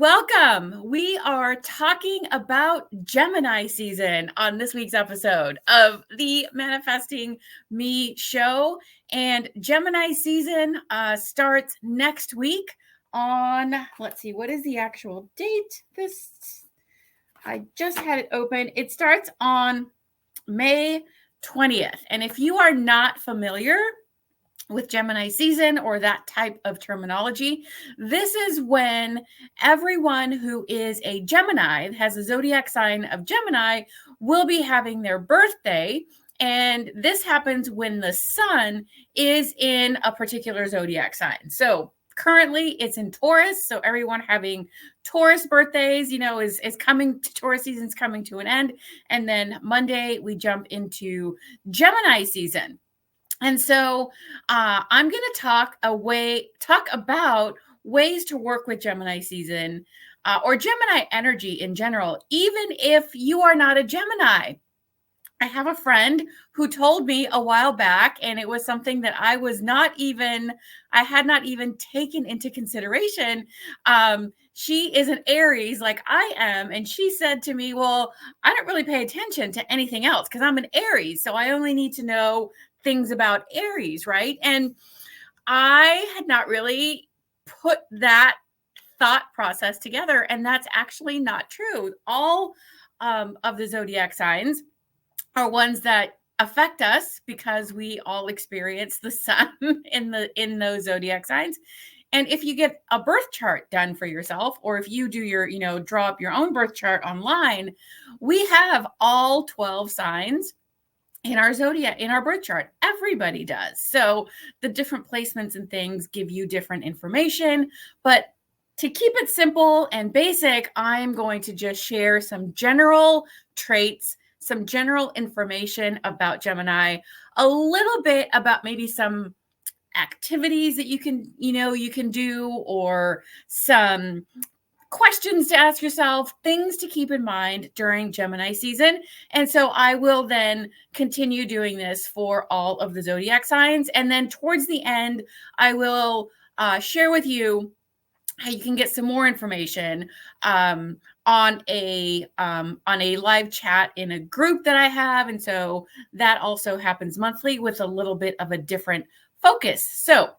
Welcome. We are talking about Gemini season on this week's episode of the Manifesting Me show. And Gemini season starts next week on, let's see, what is the actual date? I just had it open. It starts on May 20th. And if you are not familiar with Gemini season or that type of terminology, this is when everyone who is a Gemini, has a zodiac sign of Gemini, will be having their birthday. And this happens when the sun is in a particular zodiac sign. So currently it's in Taurus. So everyone having Taurus birthdays, is coming to Taurus season's coming to an end. And then Monday we jump into Gemini season. And so I'm going to talk about ways to work with Gemini season or Gemini energy in general, even if you are not a Gemini. I have a friend who told me a while back, and it was something that I had not even taken into consideration. She is an Aries like I am. And she said to me, well, I don't really pay attention to anything else because I'm an Aries. So I only need to know things about Aries, right? And I had not really put that thought process together. And that's actually not true. All of the zodiac signs are ones that affect us because we all experience the sun in those zodiac signs. And if you get a birth chart done for yourself, or if you do your, draw up your own birth chart online, we have all 12 signs in our zodiac, in our birth chart. Everybody does. So the different placements and things give you different information. But to keep it simple and basic, I'm going to just share some general traits, some general information about Gemini, a little bit about maybe some activities that you can do, or some questions to ask yourself, things to keep in mind during Gemini season. And so I will then continue doing this for all of the zodiac signs. And then towards the end, I will share with you how you can get some more information on a live chat in a group that I have. And so that also happens monthly with a little bit of a different focus. So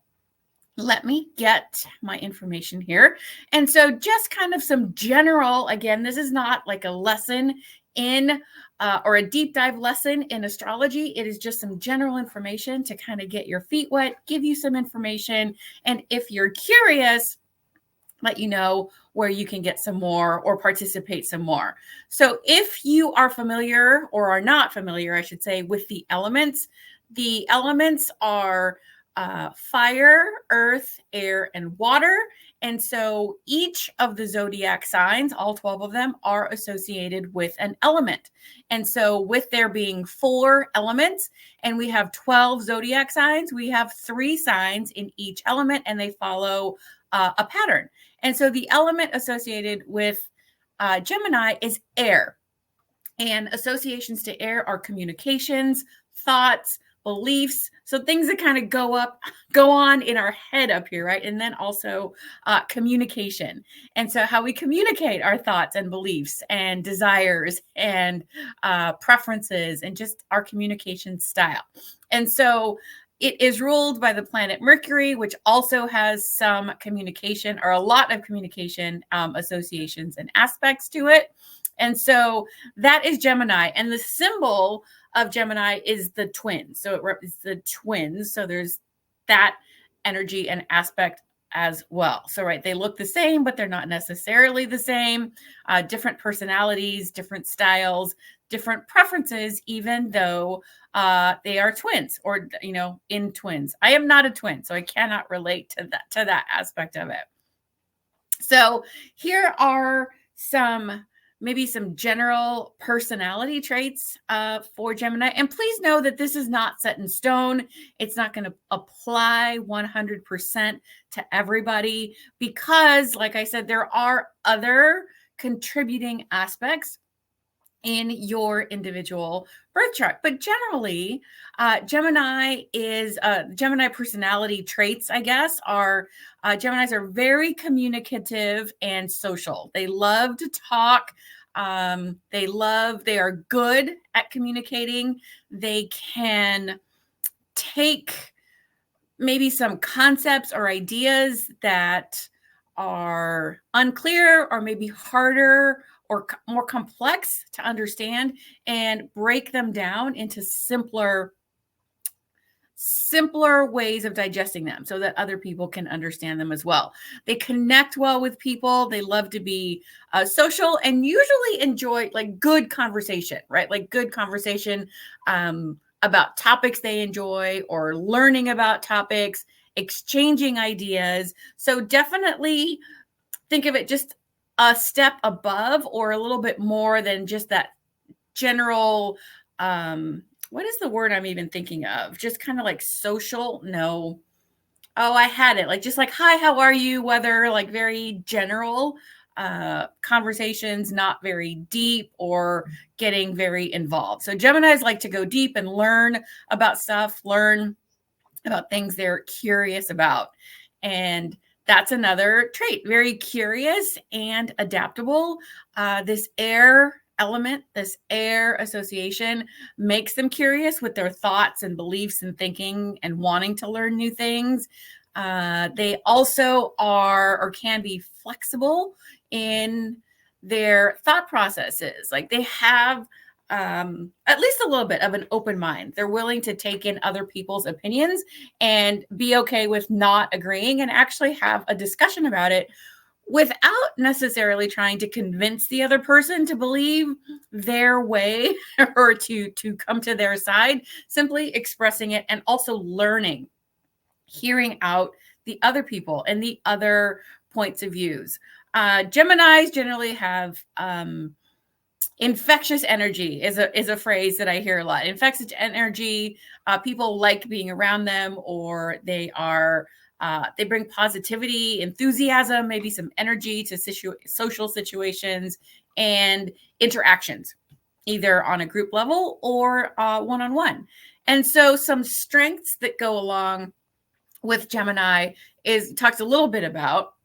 let me get my information here. And so just kind of some general, again, this is not like a lesson in or a deep dive lesson in astrology. It is just some general information to kind of get your feet wet, give you some information. And if you're curious, let you know where you can get some more or participate some more. So if you are familiar, or are not familiar, I should say, with the elements are fire, earth, air, and water. And so each of the zodiac signs, all 12 of them, are associated with an element. And so with there being 4 elements and we have 12 zodiac signs, we have 3 signs in each element, and they follow a pattern. And so the element associated with Gemini is air. And associations to air are communications, thoughts, beliefs. So things that kind of go on in our head up here, right? And then also communication. And so how we communicate our thoughts and beliefs and desires and preferences and just our communication style. And so it is ruled by the planet Mercury, which also has some communication, or a lot of communication associations and aspects to it. And so that is Gemini. And the symbol of Gemini is the twin. So it represents the twins. So there's that energy and aspect as well. So, right, they look the same, but they're not necessarily the same. Different personalities, different styles, different preferences, even though they are twins, or, in twins. I am not a twin, so I cannot relate to that aspect of it. So here are maybe some general personality traits for Gemini. And please know that this is not set in stone. It's not going to apply 100% to everybody because, like I said, there are other contributing aspects in your individual birth chart. But generally, Gemini personality traits, I guess, are Geminis are very communicative and social. They love to talk. They are good at communicating. They can take maybe some concepts or ideas that are unclear or maybe harder or more complex to understand and break them down into simpler ways of digesting them so that other people can understand them as well. They connect well with people. They love to be social and usually enjoy like good conversation, right? Like good conversation about topics they enjoy or learning about topics, exchanging ideas. So definitely think of it just a step above or a little bit more than just that general what is the word I'm even thinking of? Just kind of like social? No. Oh, I had it. Like just like, hi, how are you? Weather, like very general conversations, not very deep or getting very involved. So Geminis like to go deep and learn about stuff, learn about things they're curious about. And that's another trait, very curious and adaptable. This air element, this air association makes them curious with their thoughts and beliefs and thinking and wanting to learn new things. They also are or can be flexible in their thought processes. Like they have at least a little bit of an open mind. They're willing to take in other people's opinions and be okay with not agreeing and actually have a discussion about it without necessarily trying to convince the other person to believe their way or to come to their side, simply expressing it and also learning, hearing out the other people and the other points of views. Geminis generally have infectious energy is a phrase that I hear a lot. Infectious energy, people like being around them, or they bring positivity, enthusiasm, maybe some energy to social situations and interactions, either on a group level or one-on-one. And so some strengths that go along with Gemini talks a little bit about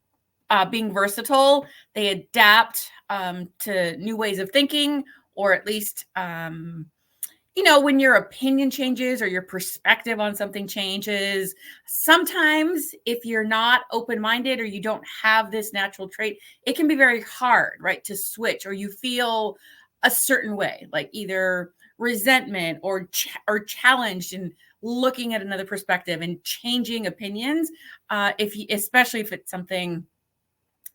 being versatile. They adapt to new ways of thinking, or at least, when your opinion changes or your perspective on something changes. Sometimes if you're not open-minded or you don't have this natural trait, it can be very hard, right, to switch, or you feel a certain way, like either resentment or challenged in looking at another perspective and changing opinions, especially if it's something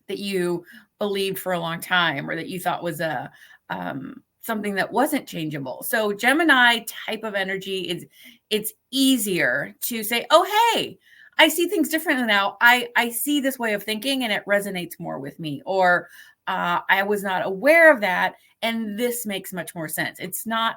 that you believed for a long time or that you thought was something that wasn't changeable. So Gemini type of energy it's easier to say, oh, hey, I see things differently now. I see this way of thinking and it resonates more with me. Or I was not aware of that, and this makes much more sense. It's not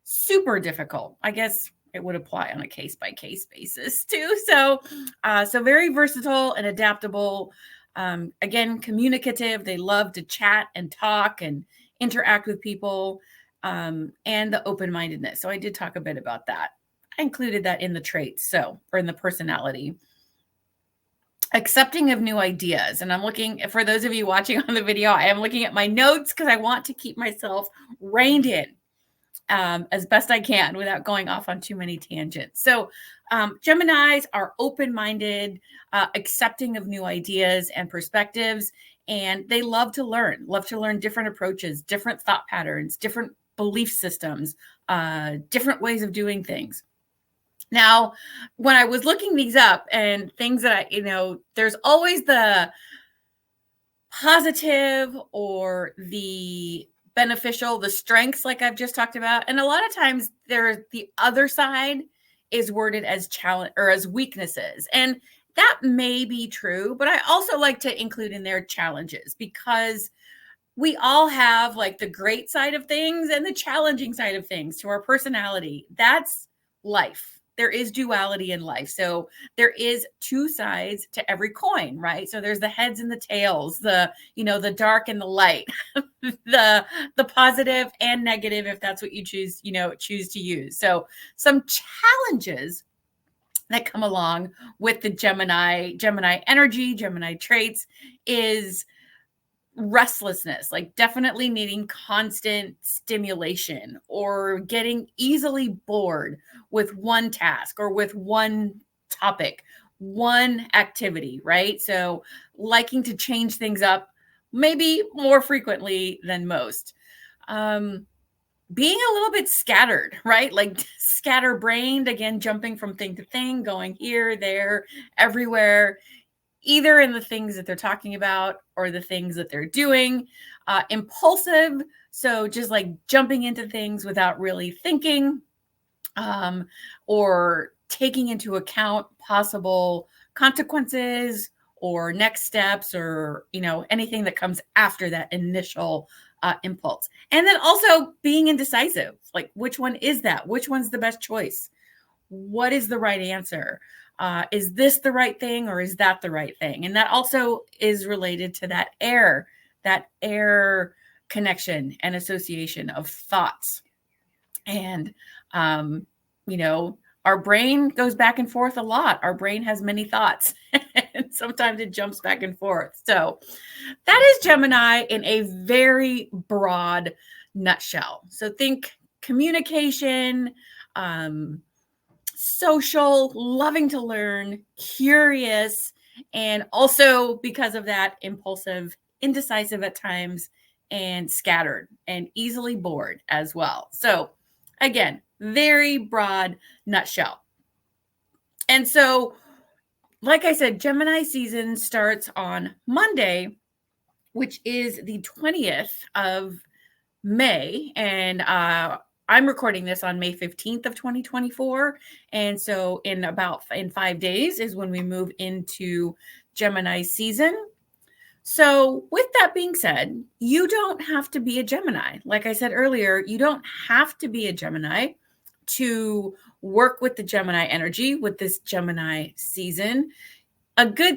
super difficult. I guess it would apply on a case-by-case basis too. So very versatile and adaptable. Again, communicative. They love to chat and talk and interact with people, and the open-mindedness. So I did talk a bit about that. I included that in the traits, or in the personality. Accepting of new ideas. And I'm looking, for those of you watching on the video, I am looking at my notes because I want to keep myself reined in as best I can without going off on too many tangents. So Geminis are open-minded, accepting of new ideas and perspectives, and they love to learn different approaches, different thought patterns, different belief systems, different ways of doing things. Now, when I was looking these up and things that there's always the positive or the beneficial, the strengths like I've just talked about. And a lot of times the other side is worded as challenge or as weaknesses. And that may be true, but I also like to include in there challenges, because we all have like the great side of things and the challenging side of things to our personality. That's life. there is duality in life. So there is two sides to every coin, right? So there's the heads and the tails, the, the dark and the light, the positive and negative, if that's what you choose to use. So some challenges that come along with the Gemini energy, Gemini traits is restlessness, like definitely needing constant stimulation or getting easily bored with one task or with one topic, one activity, right? So liking to change things up maybe more frequently than most. Being a little bit scattered, right? Like scatterbrained, again, jumping from thing to thing, going here, there, everywhere, either in the things that they're talking about or the things that they're doing. Impulsive, so just like jumping into things without really thinking, or taking into account possible consequences or next steps, or anything that comes after that initial impulse. And then also being indecisive, like which one is that? Which one's the best choice? What is the right answer? Is this the right thing or is that the right thing? And that also is related to that air connection and association of thoughts. And, our brain goes back and forth a lot. Our brain has many thoughts and sometimes it jumps back and forth. So that is Gemini in a very broad nutshell. So think communication, social, loving to learn, curious, and also because of that, impulsive, indecisive at times, and scattered and easily bored as well. So again, very broad nutshell. And so, like I said, Gemini season starts on Monday, which is the 20th of May. And I'm recording this on May 15th of 2024. And so in 5 days is when we move into Gemini season. So with that being said, you don't have to be a Gemini. Like I said earlier, you don't have to be a Gemini to work with the Gemini energy with this Gemini season.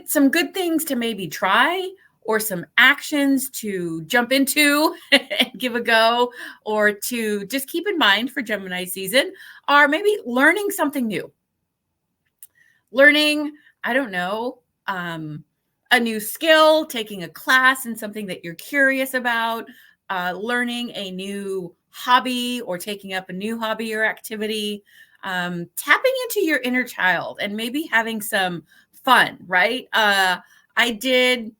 Some good things to maybe try, or some actions to jump into and give a go, or to just keep in mind for Gemini season, are maybe learning something new. Learning, I don't know, a new skill, taking a class in something that you're curious about, learning a new hobby or taking up a new hobby or activity, tapping into your inner child and maybe having some fun, right? I did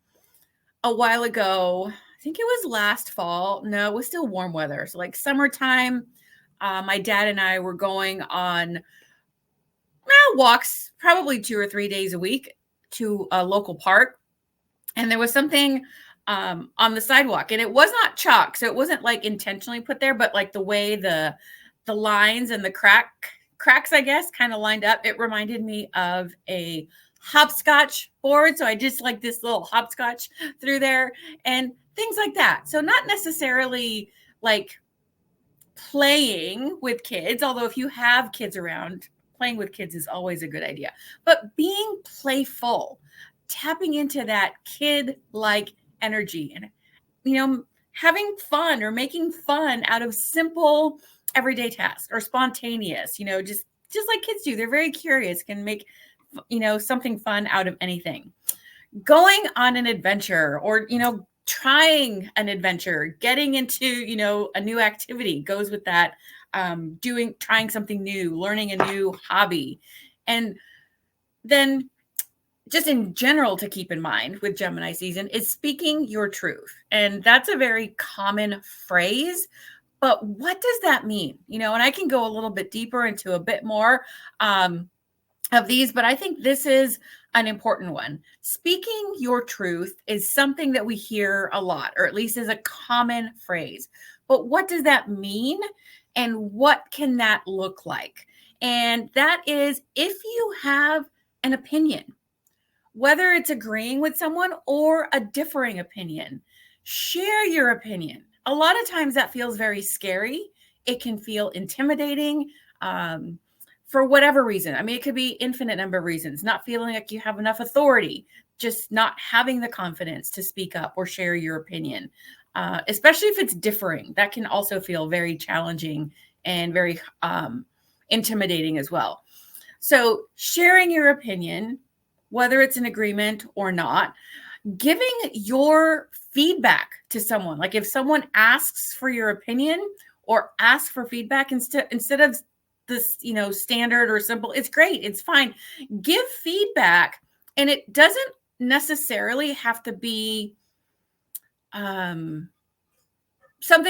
a while ago, I think it was last fall. No, it was still warm weather. So like summertime, my dad and I were going on walks probably 2 or 3 days a week to a local park. And there was something on the sidewalk, and it was not chalk. So it wasn't like intentionally put there, but like the way the lines and the cracks, I guess, kind of lined up. It reminded me of a hopscotch board. So I just like this little hopscotch through there and things like that. So not necessarily like playing with kids, although if you have kids around, playing with kids is always a good idea, but being playful, tapping into that kid-like energy and, having fun or making fun out of simple everyday tasks or spontaneous, just like kids do. They're very curious, can make, something fun out of anything. Going on an adventure or, trying an adventure, getting into, a new activity goes with that. Trying something new, learning a new hobby. And then just in general to keep in mind with Gemini season is speaking your truth. And that's a very common phrase, but what does that mean? And I can go a little bit deeper into a bit more of these, but I think this is an important one. Speaking your truth is something that we hear a lot, or at least is a common phrase. But what does that mean? And what can that look like? And that is if you have an opinion, whether it's agreeing with someone or a differing opinion, share your opinion. A lot of times that feels very scary. It can feel intimidating. for whatever reason. I mean, it could be infinite number of reasons, not feeling like you have enough authority, just not having the confidence to speak up or share your opinion, especially if it's differing. That can also feel very challenging and very intimidating as well. So sharing your opinion, whether it's an agreement or not, giving your feedback to someone. Like if someone asks for your opinion or asks for feedback instead of this, standard or simple, it's great. It's fine. Give feedback, and it doesn't necessarily have to be something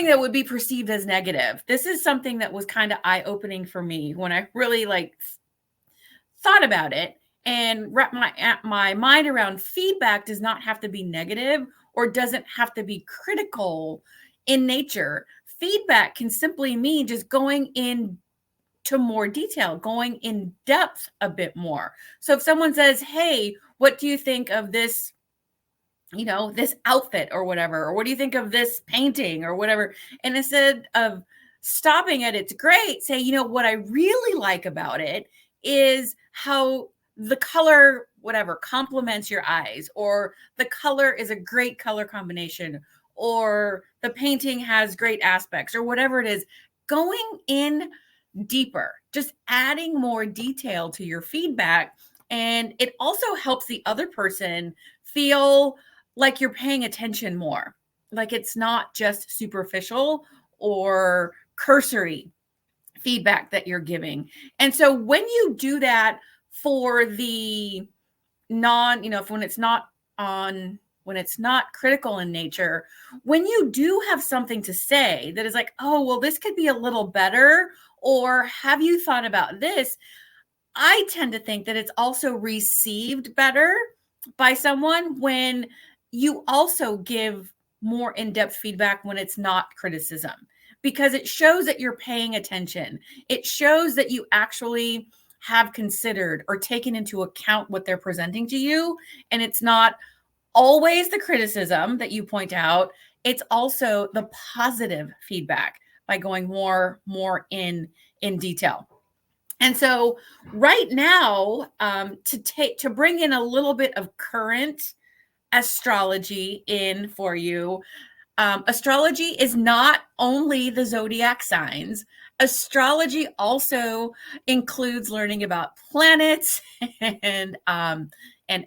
that would be perceived as negative. This is something that was kind of eye-opening for me when I really thought about it and wrap my mind around feedback. Does not have to be negative or doesn't have to be critical in nature. Feedback can simply mean just going into more detail, going in depth a bit more. So if someone says, hey, what do you think of this, this outfit or whatever, or what do you think of this painting or whatever? And instead of stopping at it's great, say, what I really like about it is how the color, whatever, complements your eyes, or the color is a great color combination, or the painting has great aspects, or whatever it is. Going in deeper, just adding more detail to your feedback. And it also helps the other person feel like you're paying attention more, like it's not just superficial or cursory feedback that you're giving. And so when you do that for the when it's not critical in nature, when you do have something to say that is like, oh, well, this could be a little better, or have you thought about this? I tend to think that it's also received better by someone when you also give more in-depth feedback when it's not criticism, because it shows that you're paying attention. It shows that you actually have considered or taken into account what they're presenting to you. And it's not always the criticism that you point out. It's also the positive feedback by going more in detail. And so right now, to bring in a little bit of current astrology in for you, astrology is not only the zodiac signs. Astrology also includes learning about planets and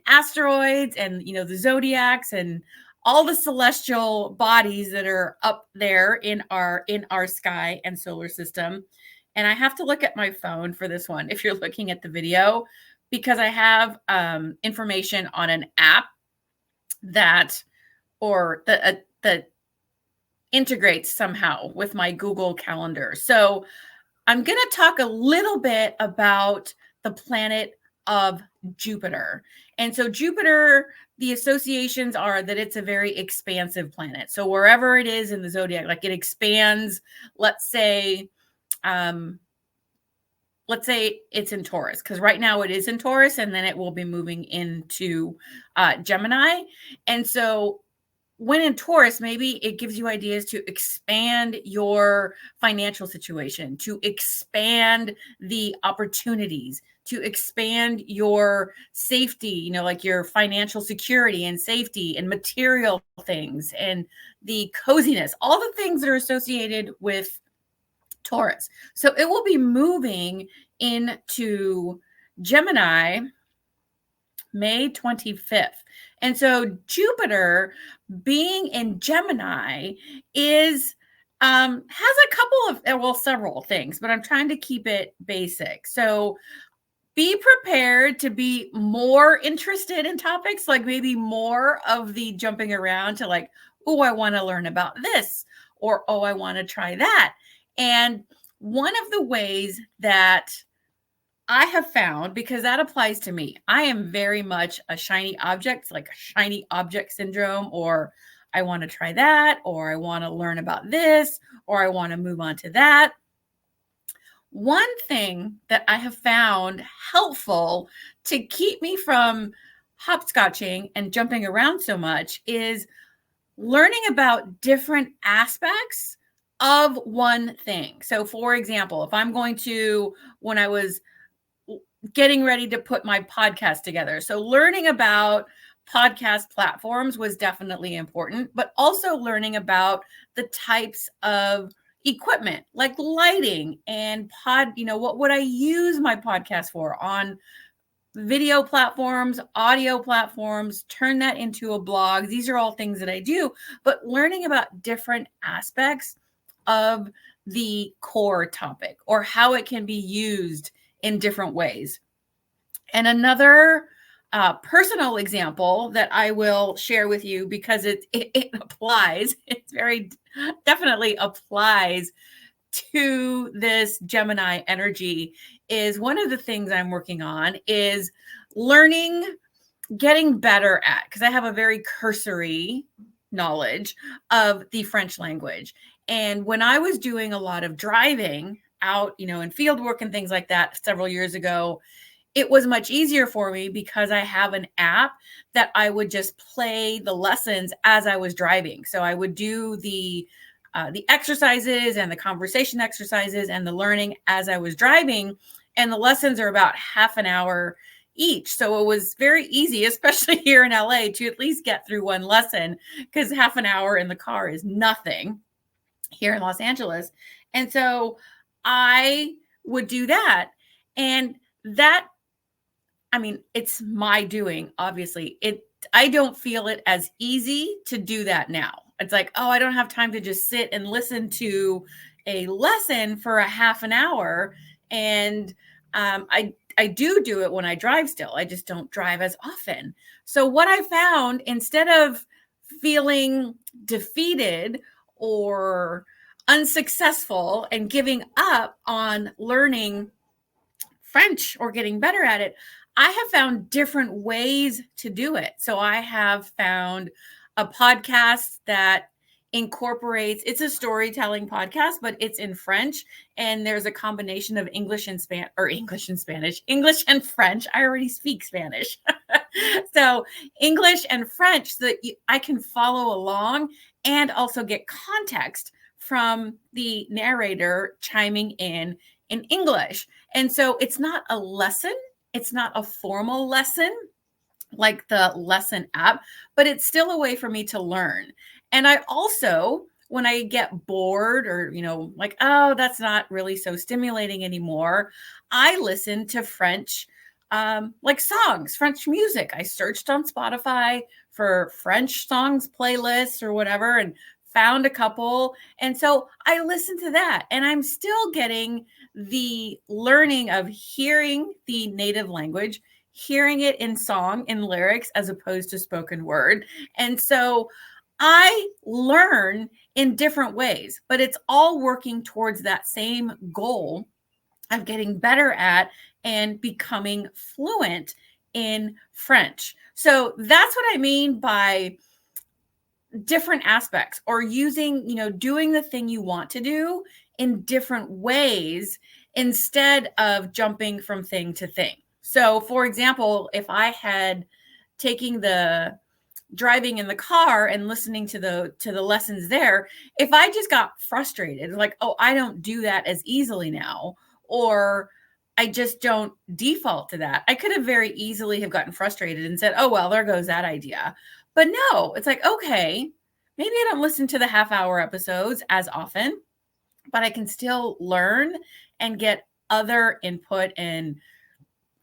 asteroids and the zodiacs and all the celestial bodies that are up there in our sky and solar system. And I have to look at my phone for this one if you're looking at the video, because I have information on an app that integrates somehow with my Google Calendar. So I'm going to talk a little bit about the planet of Jupiter. And so Jupiter, the associations are that it's a very expansive planet. So wherever it is in the zodiac, like it expands, let's say it's in Taurus, because right now it is in Taurus, and then it will be moving into Gemini. And so when in Taurus, maybe it gives you ideas to expand your financial situation, to expand the opportunities, to expand your safety, like your financial security and safety and material things and the coziness, all the things that are associated with Taurus. So it will be moving into Gemini May 25th. And so Jupiter being in Gemini has a couple of, several things, but I'm trying to keep it basic. So be prepared to be more interested in topics, like maybe more of the jumping around to like, oh, I want to learn about this, or, oh, I want to try that. And one of the ways that I have found, because that applies to me, I am very much a shiny object, like a shiny object syndrome, or I want to try that, or I want to learn about this, or I want to move on to that. One thing that I have found helpful to keep me from hopscotching and jumping around so much is learning about different aspects of one thing. So for example, if I'm going to, when I was getting ready to put my podcast together. So learning about podcast platforms was definitely important, but also learning about the types of equipment like lighting and what would I use my podcast for on video platforms, audio platforms, turn that into a blog. These are all things that I do, but learning about different aspects of the core topic or how it can be used in different ways. And another personal example that I will share with you because it applies, it very definitely applies to this Gemini energy is one of the things I'm working on is getting better at, because I have a very cursory knowledge of the French language. And when I was doing a lot of driving out, in field work and things like that several years ago, it was much easier for me because I have an app that I would just play the lessons as I was driving. So I would do the exercises and the conversation exercises and the learning as I was driving. And the lessons are about half an hour each. So it was very easy, especially here in LA, to at least get through one lesson because half an hour in the car is nothing here in Los Angeles. And so I would do that. And that, it's my doing, obviously. I don't feel it as easy to do that now. It's like, oh, I don't have time to just sit and listen to a lesson for a half an hour. And I do it when I drive still. I just don't drive as often. So what I found, instead of feeling defeated or unsuccessful and giving up on learning French or getting better at it, I have found different ways to do it. So I have found a podcast that incorporates, it's a storytelling podcast, but it's in French. And there's a combination of English and Spanish, English and French. I already speak Spanish. So English and French so that I can follow along and also get context from the narrator chiming in English. And so it's not a lesson. It's not a formal lesson like the lesson app, but it's still a way for me to learn. And I also, when I get bored or, like, oh, that's not really so stimulating anymore, I listen to French, like songs, French music. I searched on Spotify for French songs playlists or whatever and found a couple. And so I listen to that and I'm still getting the learning of hearing the native language, hearing it in song, in lyrics, as opposed to spoken word. And so I learn in different ways, but it's all working towards that same goal of getting better at and becoming fluent in French. So that's what I mean by different aspects, or using, doing the thing you want to do in different ways instead of jumping from thing to thing. So for example, if I had taking the driving in the car and listening to the lessons there, if I just got frustrated, like, oh, I don't do that as easily now, or I just don't default to that, I could have very easily have gotten frustrated and said, oh, well, there goes that idea. But no, it's like, okay, maybe I don't listen to the half-hour episodes as often, but I can still learn and get other input and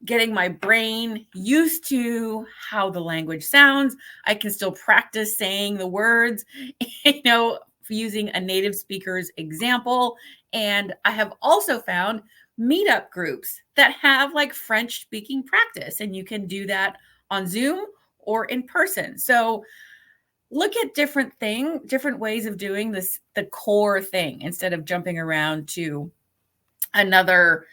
getting my brain used to how the language sounds. I can still practice saying the words, using a native speaker's example. And I have also found meetup groups that have like French speaking practice, and you can do that on Zoom or in person. So look at different ways of doing this, the core thing, instead of jumping around to another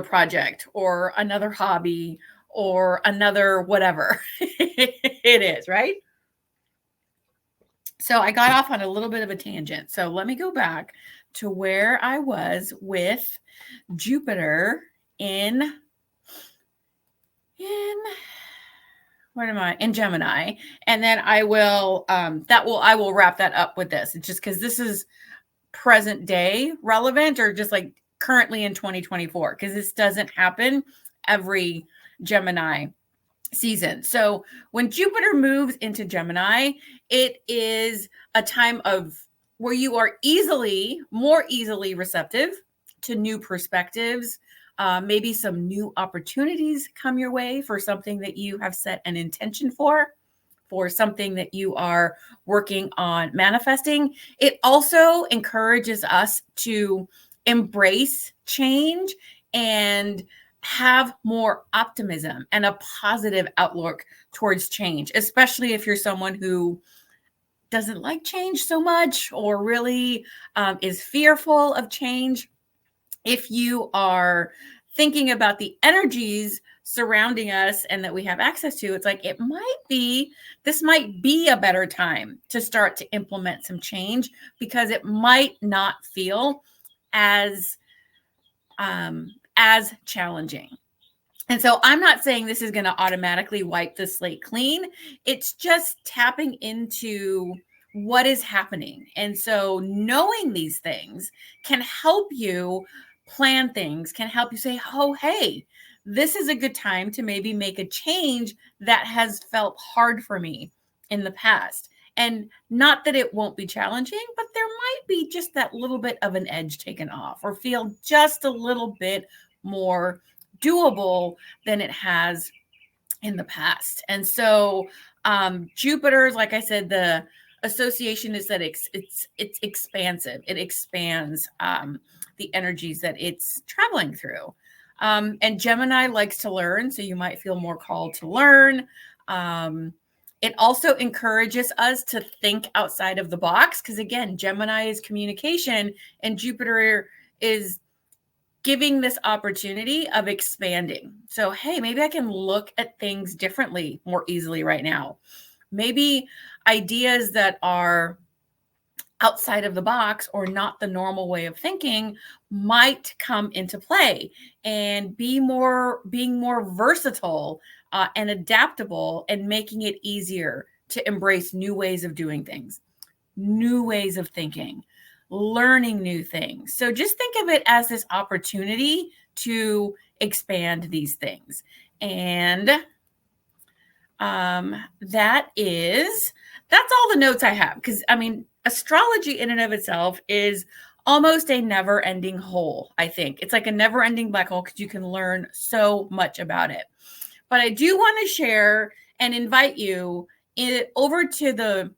project or another hobby or another whatever it is, right? So I got off on a little bit of a tangent. So let me go back to where I was with Jupiter in where am I? In Gemini. And then I will wrap that up with this. It's just because this is present day relevant, or just like currently in 2024, because this doesn't happen every Gemini season. So when Jupiter moves into Gemini, it is a time of where you are more easily receptive to new perspectives. Maybe some new opportunities come your way for something that you have set an intention for something that you are working on manifesting. It also encourages us to embrace change and have more optimism and a positive outlook towards change, especially if you're someone who doesn't like change so much or really is fearful of change. If you are thinking about the energies surrounding us and that we have access to, it's like this might be a better time to start to implement some change because it might not feel as challenging. And so I'm not saying this is going to automatically wipe the slate clean. It's just tapping into what is happening. And so knowing these things can help you plan things, can help you say, oh, hey, this is a good time to maybe make a change that has felt hard for me in the past. And not that it won't be challenging, but there might be just that little bit of an edge taken off or feel just a little bit more doable than it has in the past. And so Jupiter's, like I said, the association is that it's expansive. It expands the energies that it's traveling through. And Gemini likes to learn, so you might feel more called to learn. It also encourages us to think outside of the box because, again, Gemini is communication and Jupiter is giving this opportunity of expanding. So, hey, maybe I can look at things differently more easily right now. Maybe ideas that are outside of the box or not the normal way of thinking might come into play and being more versatile and adaptable and making it easier to embrace new ways of doing things, new ways of thinking, learning new things. So just think of it as this opportunity to expand these things. And that's all the notes I have. Because, I mean, astrology in and of itself is almost a never-ending hole, I think. It's like a never-ending black hole because you can learn so much about it. But I do want to share and invite you over to the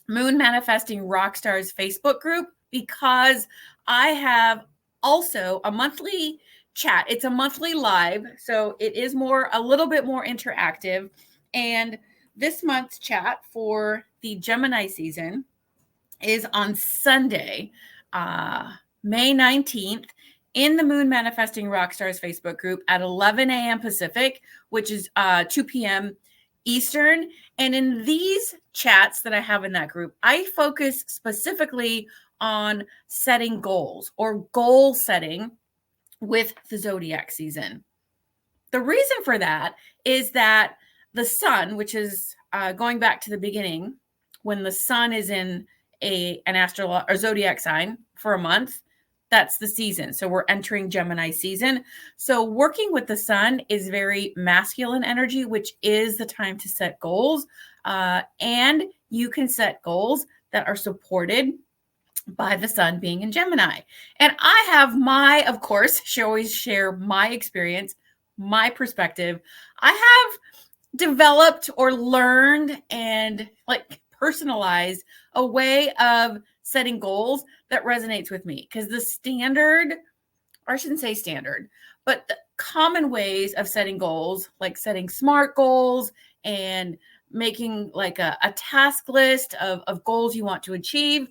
Moon Manifesting Rockstars Facebook group because I have also a monthly chat. It's a monthly live, so it is a little bit more interactive. And this month's chat for the Gemini season is on Sunday, May 19th, in the Moon Manifesting Rockstars Facebook group at 11 a.m. Pacific, which is 2 p.m. Eastern. And in these chats that I have in that group, I focus specifically on setting goals or goal setting with the zodiac season. The reason for that is that the sun, which is going back to the beginning, when the sun is in an zodiac sign for a month, that's the season. So we're entering Gemini season. So working with the sun is very masculine energy, which is the time to set goals. And you can set goals that are supported by the sun being in Gemini. And I have of course, always share my experience, my perspective. I have developed or learned and personalized a way of setting goals that resonates with me. Because the standard, or I shouldn't say standard, but the common ways of setting goals, like setting SMART goals and making a task list of goals you want to achieve,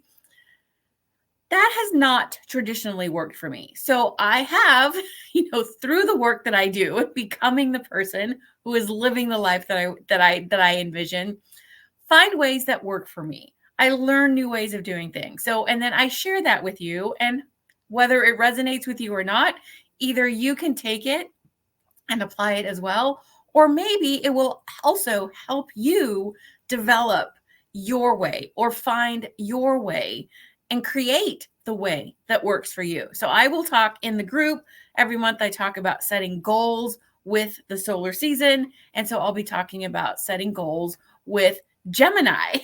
that has not traditionally worked for me. So I have, through the work that I do, becoming the person who is living the life that I envision, find ways that work for me. I learn new ways of doing things. So, and then I share that with you, and whether it resonates with you or not, either you can take it and apply it as well, or maybe it will also help you develop your way or find your way and create the way that works for you. So I will talk in the group every month. I talk about setting goals with the solar season. And so I'll be talking about setting goals with Gemini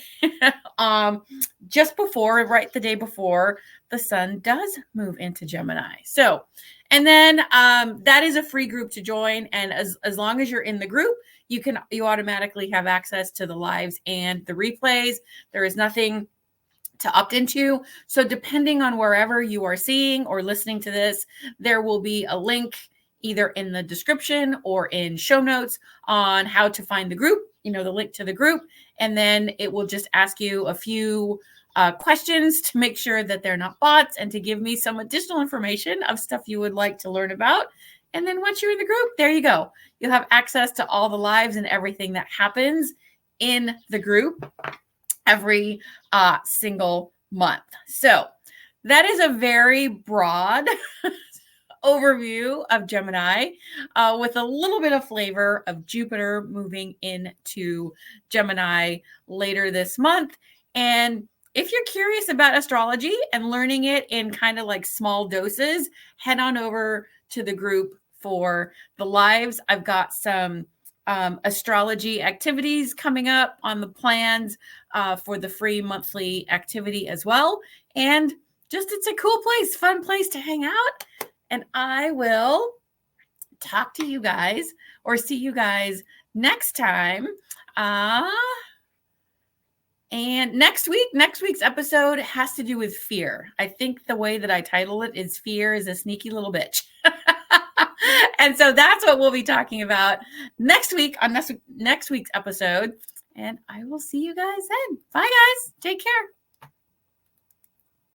just before, right the day before the sun does move into Gemini. So, and then that is a free group to join. And as long as you're in the group, you automatically have access to the lives and the replays. There is nothing to opt into. So depending on wherever you are seeing or listening to this, there will be a link either in the description or in show notes on how to find the group, the link to the group. And then it will just ask you a few questions to make sure that they're not bots and to give me some additional information of stuff you would like to learn about. And then once you're in the group, there you go. You'll have access to all the lives and everything that happens in the group every single month. So that is a very broad overview of Gemini with a little bit of flavor of Jupiter moving into Gemini later this month. And if you're curious about astrology and learning it in kind of like small doses, head on over to the group for the lives. I've got some astrology activities coming up on the plans for the free monthly activity as well. And it's a cool place, fun place to hang out. And I will talk to you guys or see you guys next time. And next week's episode has to do with fear. I think the way that I title it is Fear is a Sneaky Little Bitch. And so that's what we'll be talking about next week on next week's episode. And I will see you guys then. Bye, guys. Take care.